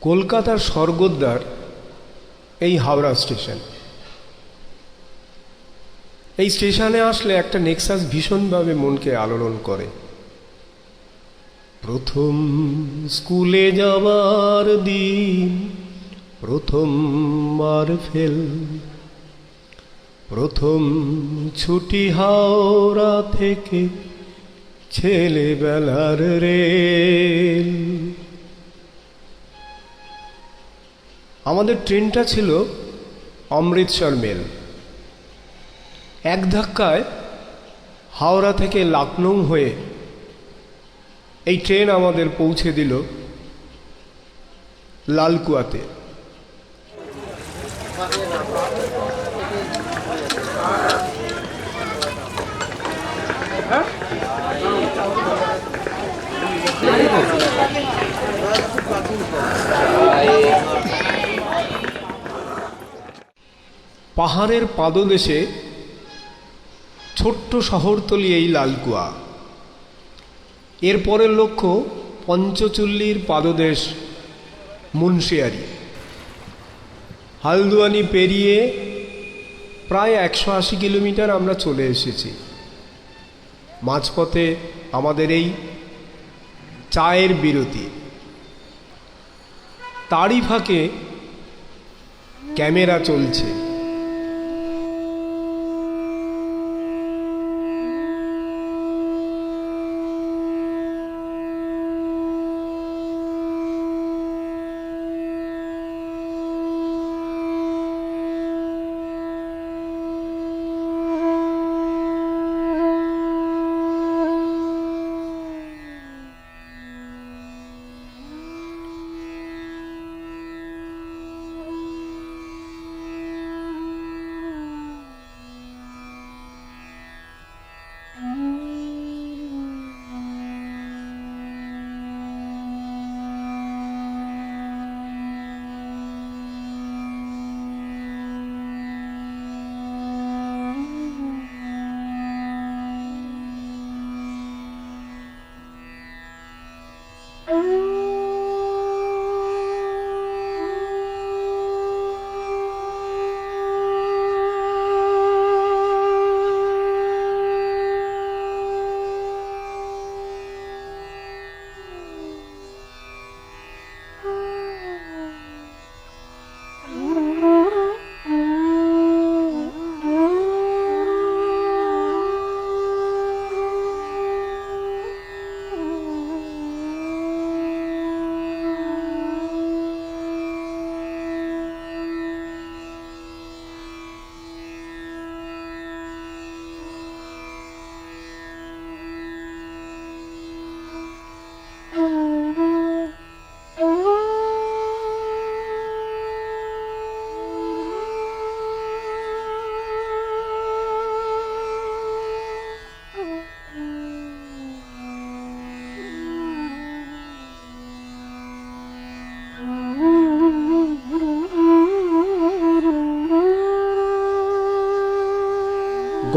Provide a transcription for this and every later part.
কলকাতার স্বর্গদ্বার এই হাওড়া স্টেশন। এই স্টেশনে আসলে একটা নেক্সাস ভীষণভাবে মনকে আলোড়ন করে। প্রথম স্কুলে যাওয়ার দিন, প্রথম মার ফেল, প্রথম ছুটি হাওড়া থেকে ছেলেবেলার রেল। আমাদের ট্রেনটা ছিল অমৃতসর মেল। এক ধাক্কায় হাওড়া থেকে লখনৌ হয়ে এই ট্রেন আমাদের পৌঁছে দিল লালকুয়াতে। পাহাড়ের পাদদেশে ছোট্ট শহরতলি এই লালকুয়া। এরপরের লক্ষ্য পঞ্চচুল্লির পাদদেশ মুন্সিয়ারি। হালদুয়ানি পেরিয়ে প্রায় 180 কিলোমিটার আমরা চলে এসেছি। মাঝপথে আমাদের এই চায়ের বিরতি। তারই ফাঁকে ক্যামেরা চলছে।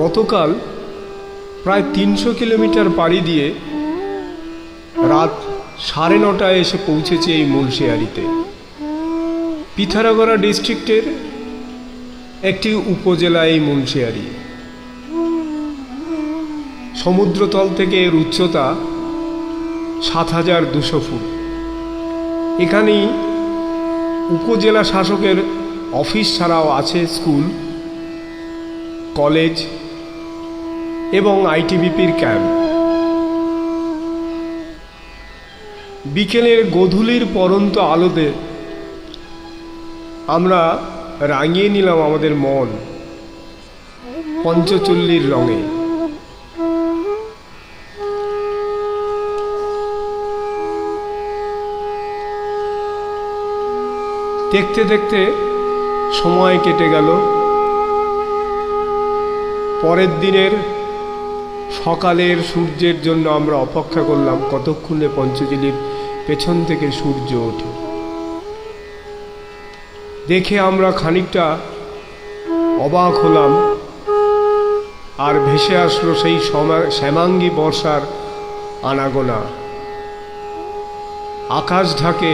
গতকাল প্রায় 300 কিলোমিটার পাড়ি দিয়ে রাত 9:30টায় এসে পৌঁছেছি এই মুন্সিয়ারিতে। পিথারাগড়া ডিস্ট্রিক্টের একটি উপজেলা এই মুন্সিয়ারি। সমুদ্রতল থেকে এর উচ্চতা 7200 ফুট। এখানেই উপজেলা শাসকের অফিস ছাড়াও আছে স্কুল, কলেজ এবং আইটিবিপির ক্যাম্প। বিকেলের গোধূলির পরন্ত আলোতে আমরা রাঙিয়ে নিলাম আমাদের মন পঞ্চচুল্লির রঙে। দেখতে দেখতে সময় কেটে গেল। পরের দিনের সকালের সূর্যের জন্য আমরা অপেক্ষা করলাম কতক্ষণে পঞ্চচুল্লির পেছন থেকে সূর্য ওঠে। দেখে আমরা খানিকটা অবাক হলাম। আর ভেসে আসলো সেই শ্যামাঙ্গী বর্ষার আনাগোনা। আকাশ ঢাকে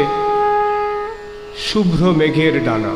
শুভ্র মেঘের ডানা।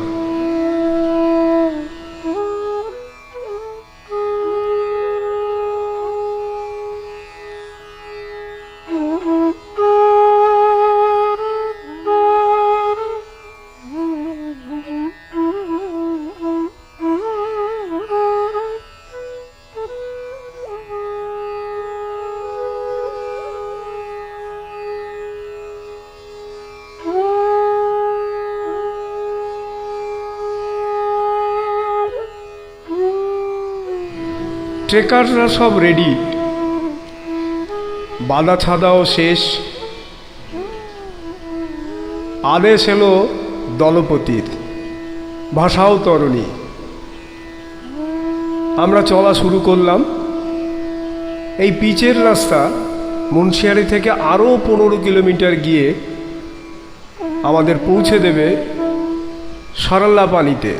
ট্রেকাররা সব রেডি, বাঁধা ছাদাও শেষ। আদেশ এলো দলপতির, ভাষাও তরণী। আমরা চলা শুরু করলাম। এই পিচের রাস্তা মুন্সিয়ারি থেকে আরও 15 কিলোমিটার গিয়ে আমাদের পৌঁছে দেবে সরলাপানিতে।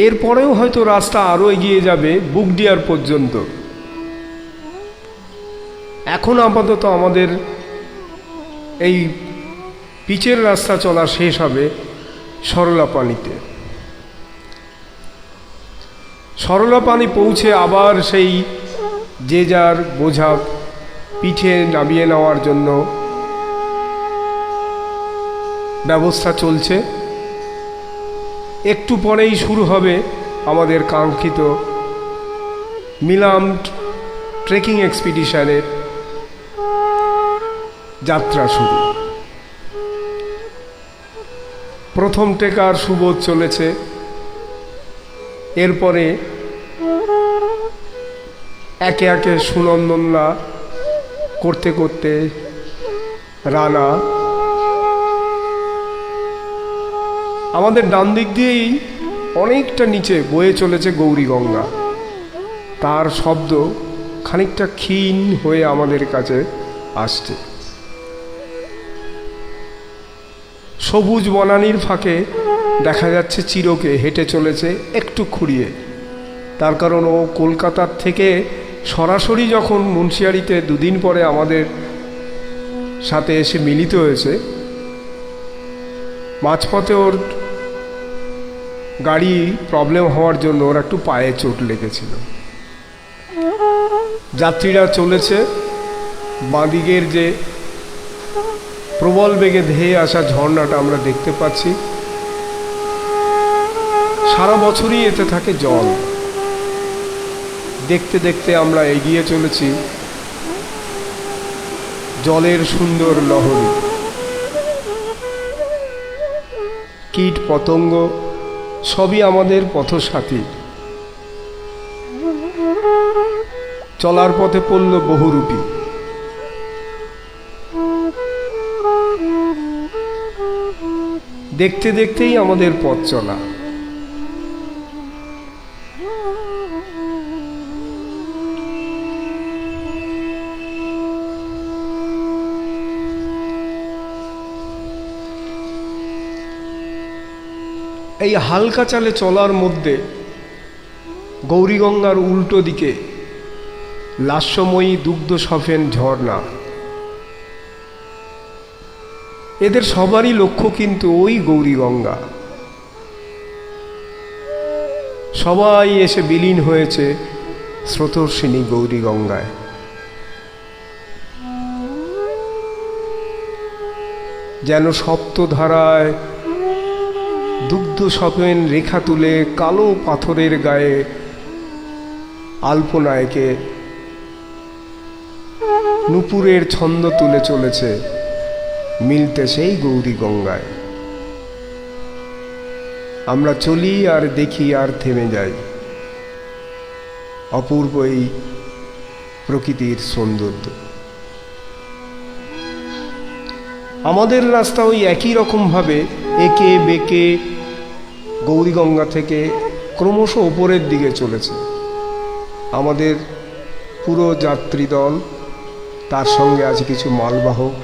এরপরেও হয়তো রাস্তা আরও এগিয়ে যাবে বুকডিয়ার পর্যন্ত। এখন আপাতত আমাদের এই পিচের রাস্তা চলা শেষ হবে সরলাপানিতে। সরলাপানি পৌঁছে আবার সেই যে যার বোঝা পিঠে নামিয়ে নেওয়ার জন্য ব্যবস্থা চলছে। একটু পরেই শুরু হবে আমাদের কাঙ্ক্ষিত মিলাম ট্রেকিং এক্সপিডিশনের যাত্রা শুরু। প্রথম ট্রেকার সুবোধ চলেছে, এরপরে একে একে সুনন্দনরা করতে করতে রানা। আমাদের ডান দিক দিয়েই অনেকটা নিচে বয়ে চলেছে গৌরীগঙ্গা। তার শব্দ খানিকটা ক্ষীণ হয়ে আমাদের কাছে আসছে। সবুজ বনানীর ফাঁকে দেখা যাচ্ছে চিরকে হেঁটে চলেছে একটু খুঁড়িয়ে। তার কারণ ও কলকাতার থেকে সরাসরি যখন মুন্সিয়ারিতে দুদিন পরে আমাদের সাথে এসে মিলিত হয়েছে, মাঝপথে ওর গাড়ি প্রবলেম হওয়ার জন্য ওর একটু পায়ে চোট লেগেছিল। যাত্রীরা চলেছে। বাঁদিকের যে প্রবল বেগে ধেয়ে আসা ঝর্ণাটা আমরা দেখতে পাচ্ছি। সারা বছরই এতে থাকে জল। দেখতে দেখতে আমরা এগিয়ে চলেছি জলের সুন্দর লহরী। কীট পতঙ্গ সবই আমাদের পথসাথী। চলার পথে পড়ল বহুরূপী। দেখতে দেখতেই আমাদের পথ চলা। এই হালকা চালে চলার মধ্যে গৌরীগঙ্গার উল্টো দিকে লাস্যময়ী দুগ্ধ সফেন ঝর্ণা। এদের সবারই লক্ষ্য কিন্তু ওই গৌরীগঙ্গা। সবাই এসে বিলীন হয়েছে স্রোতস্বিনী গৌরীগঙ্গায়। যেন সপ্তধারায় দুগ্ধ সফেন রেখা তুলে কালো পাথরের গায়ে আলপনায়কে নূপুরের ছন্দ তুলে চলেছে, মিলতে সেই গৌরীগঙ্গায়। আমরা চলি আর দেখি আর থেমে যাই অপূর্ব এই প্রকৃতির সৌন্দর্য। আমাদের রাস্তা ওই একই রকমভাবে একে বেঁকে গৌরীগঙ্গা থেকে ক্রমশ ওপরের দিকে চলেছে। আমাদের পুরো যাত্রী দল, তার সঙ্গে আছে কিছু মালবাহক।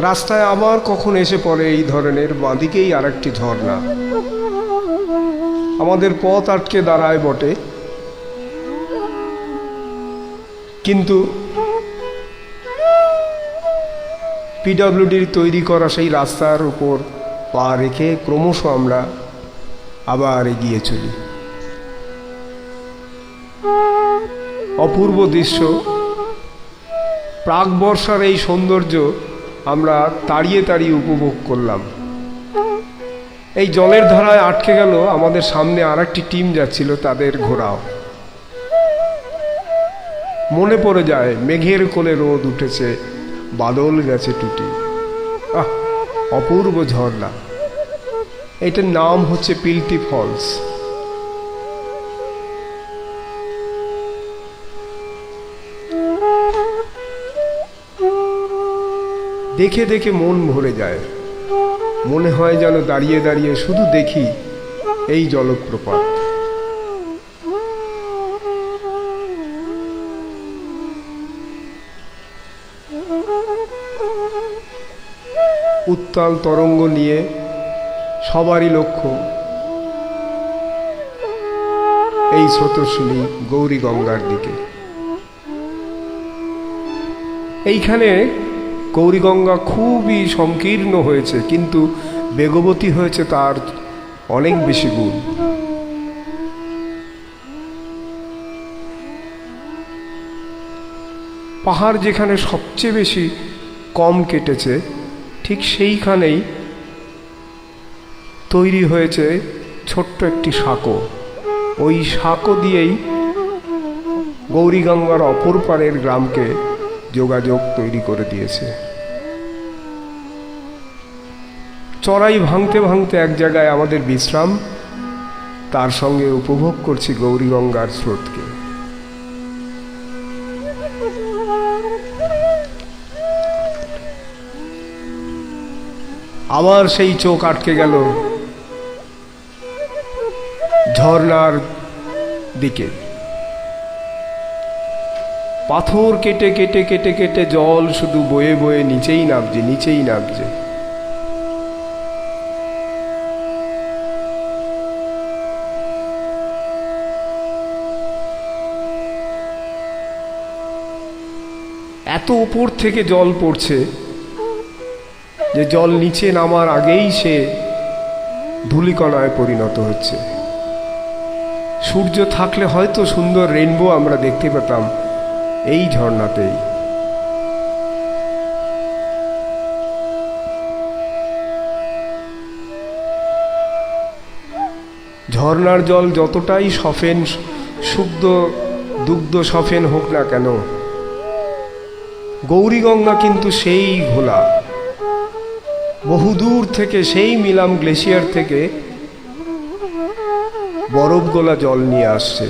রাস্তায় আবার কখন এসে পড়ে এই ধরনের বাঁদিকেই আরেকটি ঝর্ণা। আমাদের পথ আটকে দাঁড়ায় বটে, কিন্তু পিডব্লিউডির তৈরি করা সেই রাস্তার উপর পা রেখে ক্রমশ আমরা আবার এগিয়ে চলি। অপূর্ব দৃশ্য, প্রাক বর্ষার এই সৌন্দর্য আমরা তাড়িয়ে তাড়িয়ে উপভোগ করলাম। এই জলের ধারায় আটকে গেল আমাদের সামনে আর একটি টিম যাচ্ছিল, তাদের ঘোরাও। মনে পড়ে যায় মেঘের কোলে রোদ উঠেছে, বাদল গেছে টুটি। আহ, অপূর্ব ঝর্ণা। এটার নাম হচ্ছে পিলটি ফলস। দেখে দেখে মন ভরে যায়, মনে হয় যেন দাঁড়িয়ে দাঁড়িয়ে শুধু দেখি এই জলপ্রপাত। উত্তাল তরঙ্গ নিয়ে সবারই লক্ষ্য এই স্রোতস্বিনী গৌরী গঙ্গার দিকে। এইখানে গৌরীগঙ্গা খুবই সংকীর্ণ হয়েছে, কিন্তু বেগবতী হয়েছে তার অনেক বেশি গুণ। পাহাড় যেখানে সবচেয়ে বেশি কম কেটেছে, ঠিক সেইখানেই তৈরি হয়েছে ছোট্ট একটি সাঁকো। ওই সাঁকো দিয়েই গৌরীগঙ্গার অপর পারের গ্রামকে যোগাযোগ তৈরি করে দিয়েছে। চড়াই ভাঙতে ভাঙতে এক জায়গায় আমাদের বিশ্রাম, তার সঙ্গে উপভোগ করছি গৌরীগঙ্গার স্রোতকে। আবার সেই চোখ আটকে গেল ঝর্ণার দিকে। পাথর কেটে কেটে কেটে কেটে জল শুধু বয়ে বয়ে নিচেই নামছে, নিচেই নামছে। এত উপর থেকে জল পড়ছে যে জল নিচে নামার আগেই সে ধূলিকণায় পরিণত হচ্ছে। সূর্য থাকলে হয়তো সুন্দর রেইনবো আমরা দেখতে পেতাম এই ঝর্ণাতেই। ঝর্ণার জল যতটাই সফেন, শুদ্ধ দুগ্ধ সফেন হোক না কেন, গৌরীগঙ্গা কিন্তু সেই ঘোলা। বহুদূর থেকে সেই মিলাম গ্লেশিয়ার থেকে বরফ গোলা জল নিয়ে আসছে।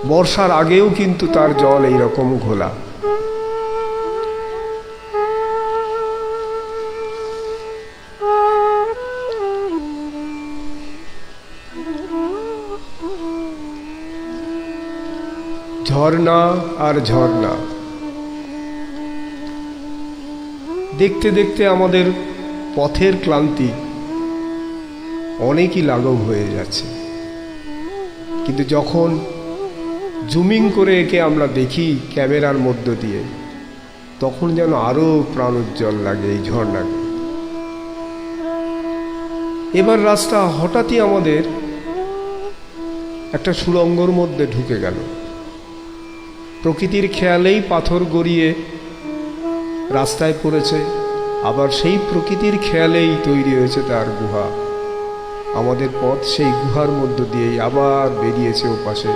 বর্ষার আগেও কিন্তু তার জল এইরকম ঘোলা। ঝর্ণা আর ঝর্ণা দেখতে দেখতে আমাদের পথের ক্লান্তি অনেকই লাঘব হয়ে যাচ্ছে। কিন্তু যখন জুমিং করে একে আমরা দেখি ক্যামেরার মধ্য দিয়ে, তখন যেন আরো প্রাণোজ্জ্বল লাগে এই ঝর্ণাকে। এবার রাস্তা হঠাৎই আমাদের একটা সুড়ঙ্গর মধ্যে ঢুকে গেল। প্রকৃতির খেয়ালেই পাথর গড়িয়ে রাস্তায় পড়েছে, আবার সেই প্রকৃতির খেয়ালেই তৈরি হয়েছে তার গুহা। আমাদের পথ সেই গুহার মধ্য দিয়েই আবার বেরিয়েছে ওপাশে।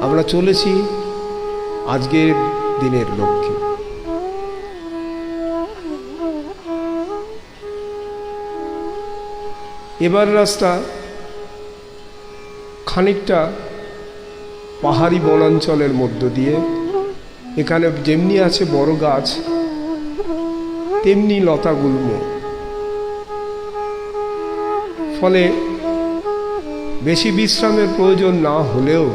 আমরা চলেছি আজকের দিনের লক্ষ্যে। এবার রাস্তা খানিকটা পাহাড়ি বনাঞ্চলের মধ্য দিয়ে। এখানে যেমনি আছে বড় গাছ, তেমনি লতাগুল্ম, ফলে বেশি বিশ্রামের প্রয়োজন না হলেও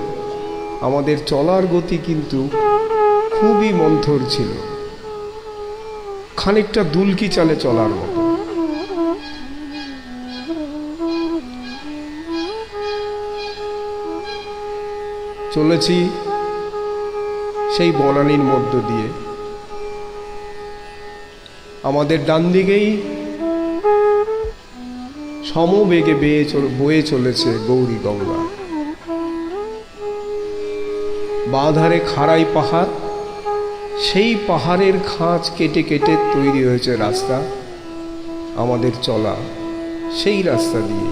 আমাদের চলার গতি কিন্তু খুবই মন্থর ছিল, খানিকটা দুলকি চালে চলার মতো। চলেছি সেই বনানীর মধ্য দিয়ে। আমাদের ডান দিকেই সমবেগে বয়ে চলেছে গৌরী গঙ্গা। বাঁ ধারে খাড়াই পাহাড়, সেই পাহাড়ের খাঁজ কেটে কেটে তৈরি হয়েছে রাস্তা, আমাদের চলা সেই রাস্তা দিয়ে।